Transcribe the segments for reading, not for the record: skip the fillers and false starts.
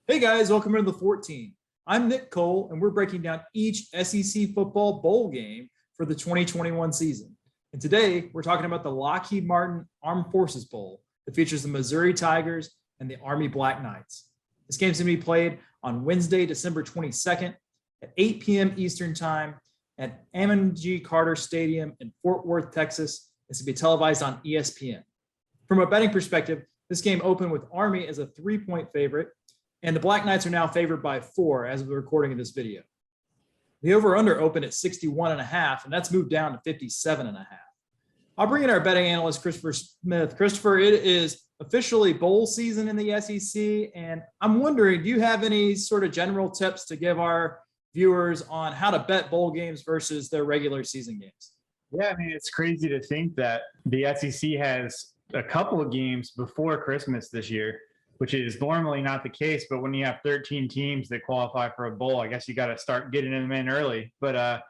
Hey guys, welcome to the 14. I'm Nick Cole, and we're breaking down each SEC football bowl game for the 2021 season. And today, we're talking about the Lockheed Martin Armed Forces Bowl that features the Missouri Tigers and the Army Black Knights. This game's going to be played on Wednesday, December 22nd at 8 p.m. Eastern Time at Amon G. Carter Stadium in Fort Worth, Texas. It's going to be televised on ESPN. From a betting perspective, this game opened with Army as a 3-point favorite, and the Black Knights are now favored by 4 as of the recording of this video. The over-under opened at 61.5, and that's moved down to 57.5. I'll bring in our betting analyst, Christopher Smith. Christopher, it is officially bowl season in the SEC, and I'm wondering, do you have any sort of general tips to give our viewers on how to bet bowl games versus their regular season games? Yeah, I mean, it's crazy to think that the SEC has a couple of games before Christmas this year, which is normally not the case. But when you have 13 teams that qualify for a bowl, I guess you got to start getting them in early. But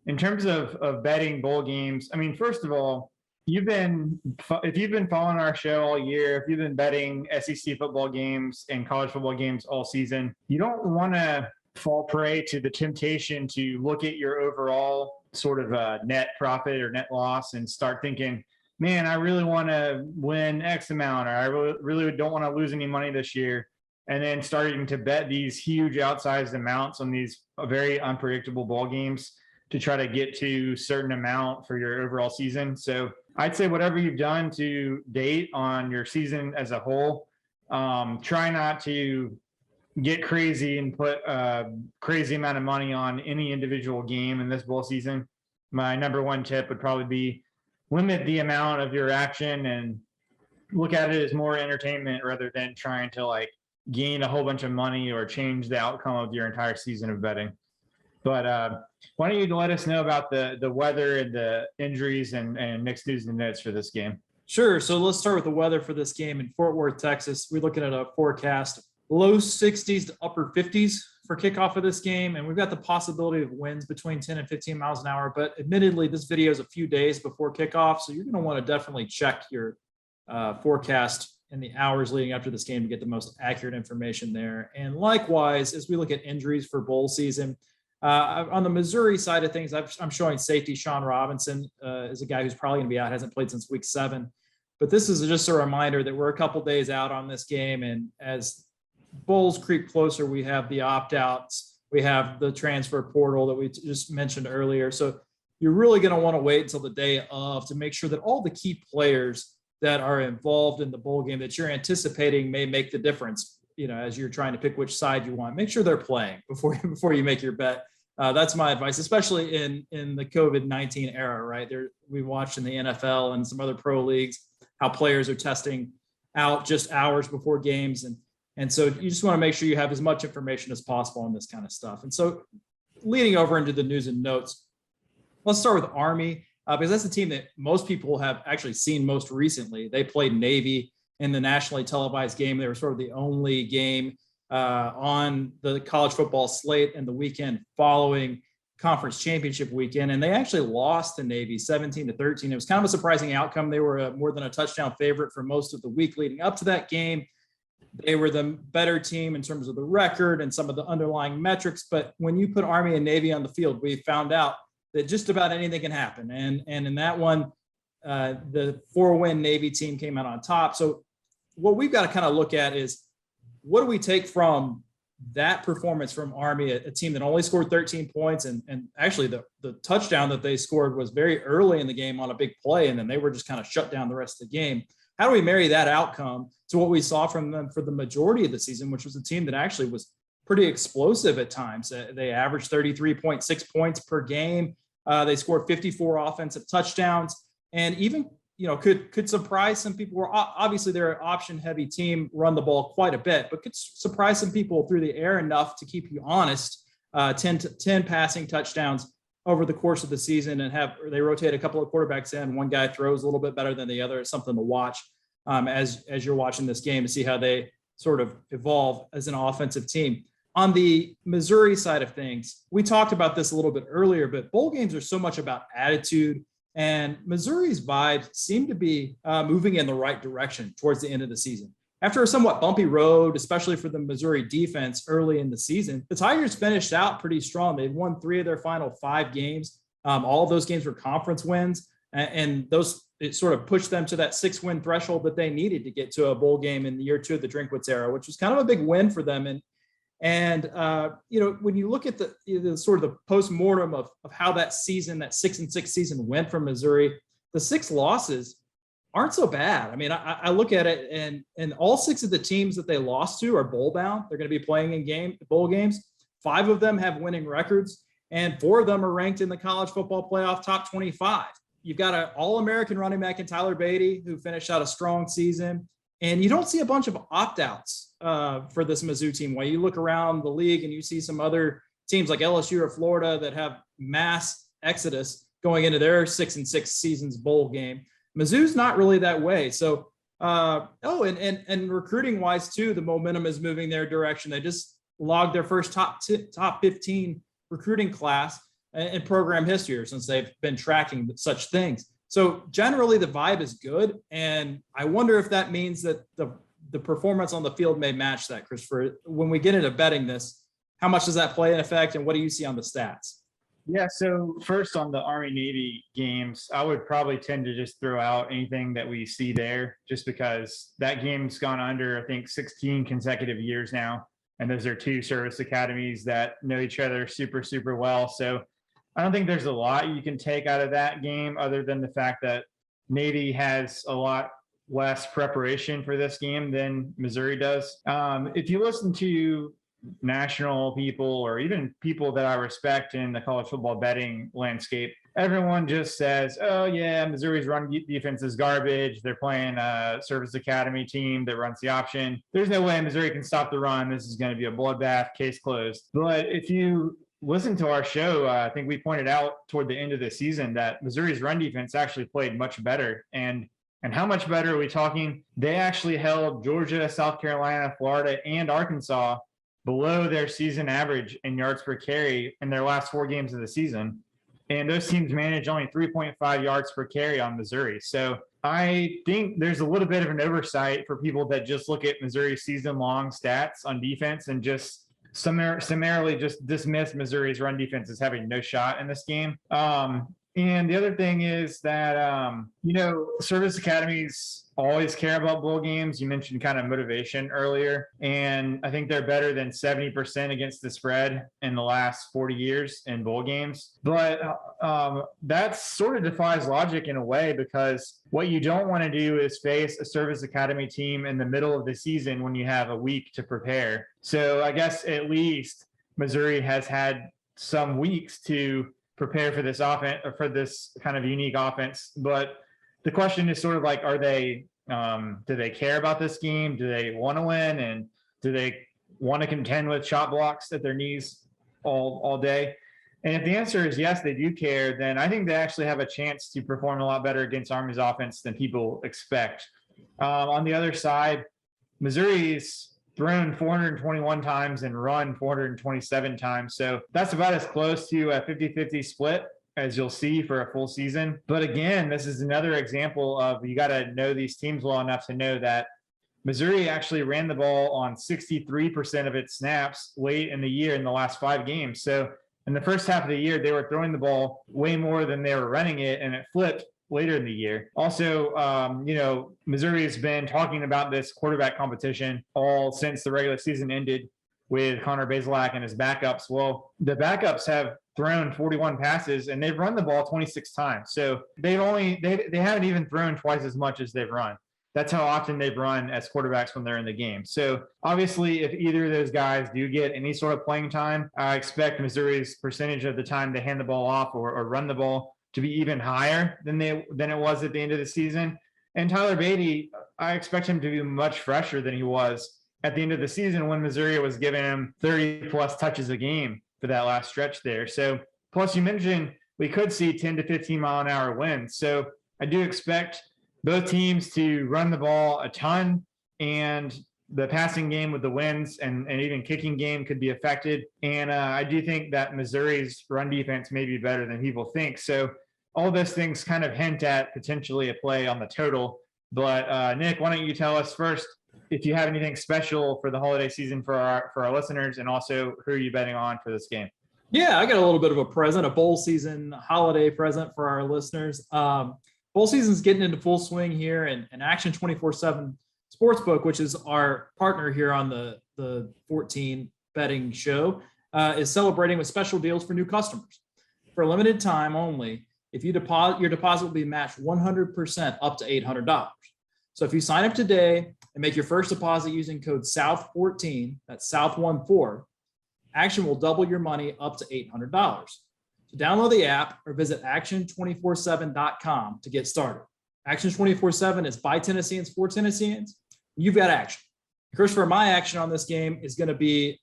in terms of betting bowl games, I mean, first of all, if you've been following our show all year, if you've been betting SEC football games and college football games all season, you don't want to fall prey to the temptation to look at your overall sort of net profit or net loss and start thinking, man, I really want to win X amount, or I really don't want to lose any money this year. And then starting to bet these huge outsized amounts on these very unpredictable ball games to try to get to a certain amount for your overall season. So I'd say whatever you've done to date on your season as a whole, try not to get crazy and put a crazy amount of money on any individual game in this bowl season. My number one tip would probably be limit the amount of your action and look at it as more entertainment rather than trying to like gain a whole bunch of money or change the outcome of your entire season of betting. But why don't you let us know about the weather and the injuries and mixed news and notes for this game? Sure. So let's start with the weather for this game in Fort Worth, Texas. We're looking at a forecast low 60s to upper 50s for kickoff of this game. And we've got the possibility of winds between 10 and 15 miles an hour. But admittedly, this video is a few days before kickoff. So you're going to want to definitely check your forecast in the hours leading up to this game to get the most accurate information there. And likewise, as we look at injuries for bowl season, on the Missouri side of things, I'm showing safety Sean Robinson is a guy who's probably going to be out, hasn't played since week 7. But this is just a reminder that we're a couple days out on this game. And as bowls creep closer, we have the opt-outs, we have the transfer portal that we just mentioned earlier. So you're really going to want to wait until the day of to make sure that all the key players that are involved in the bowl game that you're anticipating may make the difference, you know, as you're trying to pick which side you want. Make sure they're playing before you make your bet. That's my advice, especially in the COVID-19 era, right? We watched in the NFL and some other pro leagues how players are testing out just hours before games. And so you just want to make sure you have as much information as possible on this kind of stuff. And so leading over into the news and notes, let's start with Army, because that's the team that most people have actually seen most recently. They played Navy in the nationally televised game. They were sort of the only game on the college football slate in the weekend following conference championship weekend. And they actually lost to Navy 17-13. It was kind of a surprising outcome. They were more than a touchdown favorite for most of the week leading up to that game. They were the better team in terms of the record and some of the underlying metrics. But when you put Army and Navy on the field, we found out that just about anything can happen. And in that one, the 4-win Navy team came out on top. So what we've got to kind of look at is, what do we take from that performance from Army, a team that only scored 13 points, and actually the touchdown that they scored was very early in the game on a big play, and then they were just kind of shut down the rest of the game. How do we marry that outcome to what we saw from them for the majority of the season, which was a team that actually was pretty explosive at times? They averaged 33.6 points per game. They scored 54 offensive touchdowns, and even could surprise some people. Obviously they're an option-heavy team, run the ball quite a bit, but could surprise some people through the air enough to keep you honest. 10 passing touchdowns over the course of the season, and they rotate a couple of quarterbacks in. One guy throws a little bit better than the other. It's something to watch as you're watching this game to see how they sort of evolve as an offensive team. On the Missouri side of things, we talked about this a little bit earlier, but bowl games are so much about attitude, and Missouri's vibes seem to be moving in the right direction towards the end of the season. after a somewhat bumpy road, especially for the Missouri defense early in the season, the Tigers finished out pretty strong. They've won 3 of their final 5 games. All of those games were conference wins, and those it sort of pushed them to that 6-win threshold that they needed to get to a bowl game in the year 2 of the Drinkwitz era, which was kind of a big win for them. And when you look at the sort of the post-mortem of how that season, that 6-6 season went from Missouri, the 6 losses aren't so bad. I mean, I look at it, and all 6 of the teams that they lost to are bowl bound. They're going to be playing in bowl games. 5 of them have winning records, and 4 of them are ranked in the college football playoff top 25. You've got an All-American running back in Tyler Beatty, who finished out a strong season. And you don't see a bunch of opt-outs for this Mizzou team. When you look around the league and you see some other teams like LSU or Florida that have mass exodus going into their 6-6 seasons bowl game, Mizzou's not really that way. So, and recruiting wise too, the momentum is moving their direction. They just logged their first top 15 recruiting class in program history since they've been tracking such things. So generally the vibe is good. And I wonder if that means that the performance on the field may match that, Christopher. When we get into betting this, how much does that play in effect, and what do you see on the stats? Yeah, so first on the Army-Navy games, I would probably tend to just throw out anything that we see there, just because that game's gone under, I think, 16 consecutive years now. And those are 2 service academies that know each other super, super well. So I don't think there's a lot you can take out of that game other than the fact that Navy has a lot less preparation for this game than Missouri does. If you listen to national people or even people that I respect in the college football betting landscape, everyone just says, oh yeah, Missouri's run defense is garbage. They're playing a service academy team that runs the option. There's no way Missouri can stop the run. This is going to be a bloodbath, case closed. But if you listen to our show, I think we pointed out toward the end of the season that Missouri's run defense actually played much better. And how much better are we talking? They actually held Georgia, South Carolina, Florida, and Arkansas below their season average in yards per carry in their last 4 games of the season. And those teams managed only 3.5 yards per carry on Missouri. So I think there's a little bit of an oversight for people that just look at Missouri's season-long stats on defense and just summarily just dismiss Missouri's run defense as having no shot in this game. And the other thing is that, service academies always care about bowl games. You mentioned kind of motivation earlier, and I think they're better than 70% against the spread in the last 40 years in bowl games. But that sort of defies logic in a way, because what you don't want to do is face a service academy team in the middle of the season when you have a week to prepare. So I guess at least Missouri has had some weeks to prepare for this offense, or for this kind of unique offense. But the question is sort of like, do they care about this game? Do they want to win? And do they want to contend with shot blocks at their knees all day? And if the answer is yes, they do care, then I think they actually have a chance to perform a lot better against Army's offense than people expect. On the other side, Missouri's thrown 421 times and run 427 times. So that's about as close to a 50-50 split as you'll see for a full season. But again, this is another example of, you got to know these teams well enough to know that Missouri actually ran the ball on 63% of its snaps late in the year in the last 5 games. So in the first half of the year, they were throwing the ball way more than they were running it, and it flipped later in the year. Also, Missouri has been talking about this quarterback competition all since the regular season ended with Connor Bazelak and his backups. Well, the backups have thrown 41 passes and they've run the ball 26 times. So they haven't even thrown twice as much as they've run. That's how often they've run as quarterbacks when they're in the game. So obviously, if either of those guys do get any sort of playing time, I expect Missouri's percentage of the time they hand the ball off or run the ball to be even higher than it was at the end of the season. And Tyler Beatty, I expect him to be much fresher than he was at the end of the season when Missouri was giving him 30-plus touches a game for that last stretch there. So, plus you mentioned we could see 10 to 15-mile-an-hour winds. So I do expect both teams to run the ball a ton, and the passing game with the winds and even kicking game could be affected. And I do think that Missouri's run defense may be better than people think. So all those things kind of hint at potentially a play on the total. But Nick, why don't you tell us first, if you have anything special for the holiday season for our listeners, and also who are you betting on for this game? Yeah, I got a little bit of a present, a bowl season holiday present for our listeners. Bowl season's getting into full swing here, and Action 24/7 Sportsbook, which is our partner here on the 14 betting show, is celebrating with special deals for new customers. For a limited time only, if you deposit, your deposit will be matched 100% up to $800. So if you sign up today and make your first deposit using code SOUTH14, that's SOUTH14, Action will double your money up to $800. So download the app or visit action247.com to get started. Action 24/7 is by Tennesseans for Tennesseans. You've got action. Christopher, my action on this game is going to be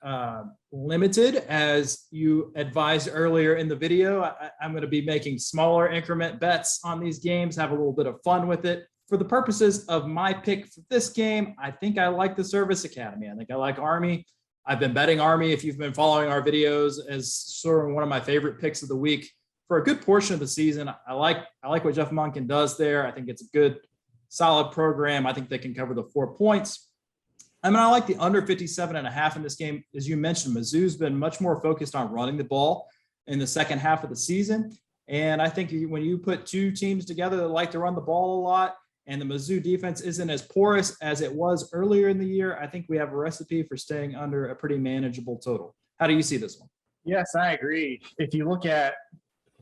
limited, as you advised earlier in the video. I'm going to be making smaller increment bets on these games, have a little bit of fun with it. For the purposes of my pick for this game, I think I like the Service Academy. I think I like Army. I've been betting Army, if you've been following our videos, as sort of one of my favorite picks of the week for a good portion of the season. I like what Jeff Monken does there. I think it's a good, solid program. I think they can cover the 4 points. I mean, I like the under 57.5 in this game. As you mentioned, Mizzou's been much more focused on running the ball in the second half of the season. And I think when you put two teams together that like to run the ball a lot, and the Mizzou defense isn't as porous as it was earlier in the year, I think we have a recipe for staying under a pretty manageable total. How do you see this one? Yes, I agree. If you look at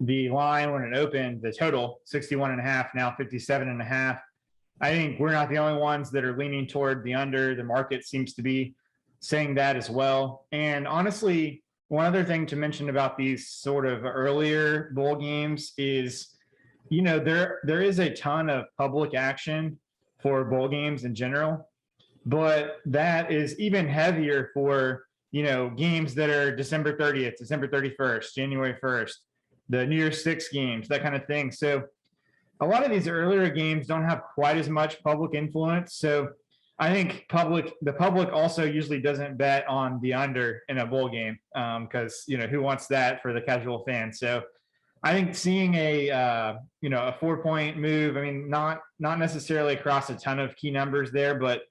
the line when it opened, the total 61.5, now 57.5. I think we're not the only ones that are leaning toward the under. The market seems to be saying that as well. And honestly, one other thing to mention about these sort of earlier bowl games is, you know, there is a ton of public action for bowl games in general, but that is even heavier for, you know, games that are December 30th, December 31st, January 1st, the New Year's Six games, that kind of thing. So a lot of these earlier games don't have quite as much public influence. So I think the public also usually doesn't bet on the under in a bowl game, because, you know, who wants that for the casual fan? So I think seeing a 4-point move, I mean, not necessarily across a ton of key numbers there, but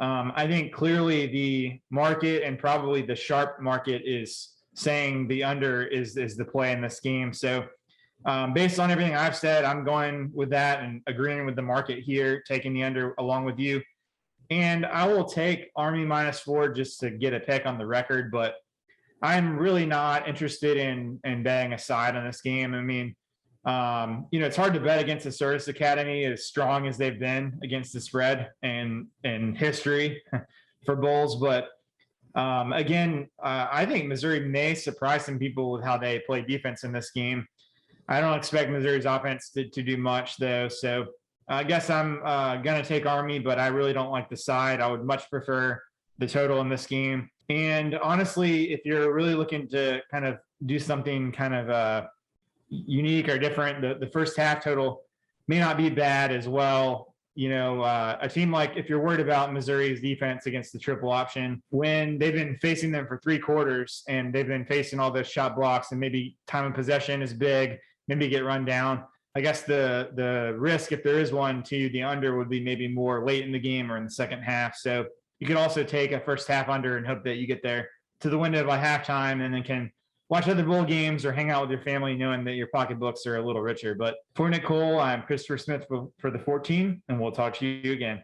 I think clearly the market, and probably the sharp market, is saying the under is the play in this game. So based on everything I've said, I'm going with that and agreeing with the market here, taking the under along with you. And I will take Army -4 just to get a pick on the record, but I'm really not interested in betting a side on this game. I mean, it's hard to bet against the Service Academy, as strong as they've been against the spread and history for bowls. But again, I think Missouri may surprise some people with how they play defense in this game. I don't expect Missouri's offense to do much, though. So I guess I'm going to take Army, but I really don't like the side. I would much prefer the total in this game. And honestly, if you're really looking to kind of do something kind of unique or different, the first half total may not be bad as well. You know, a team like, if you're worried about Missouri's defense against the triple option, when they've been facing them for 3 quarters and they've been facing all those shot blocks, and maybe time of possession is big, maybe get run down. I guess the risk, if there is one, to the under would be maybe more late in the game or in the second half. So you could also take a first half under and hope that you get there to the window by halftime, and then can watch other bowl games or hang out with your family knowing that your pocketbooks are a little richer. But for Nick Cole, I'm Christopher Smith for the 14, and we'll talk to you again.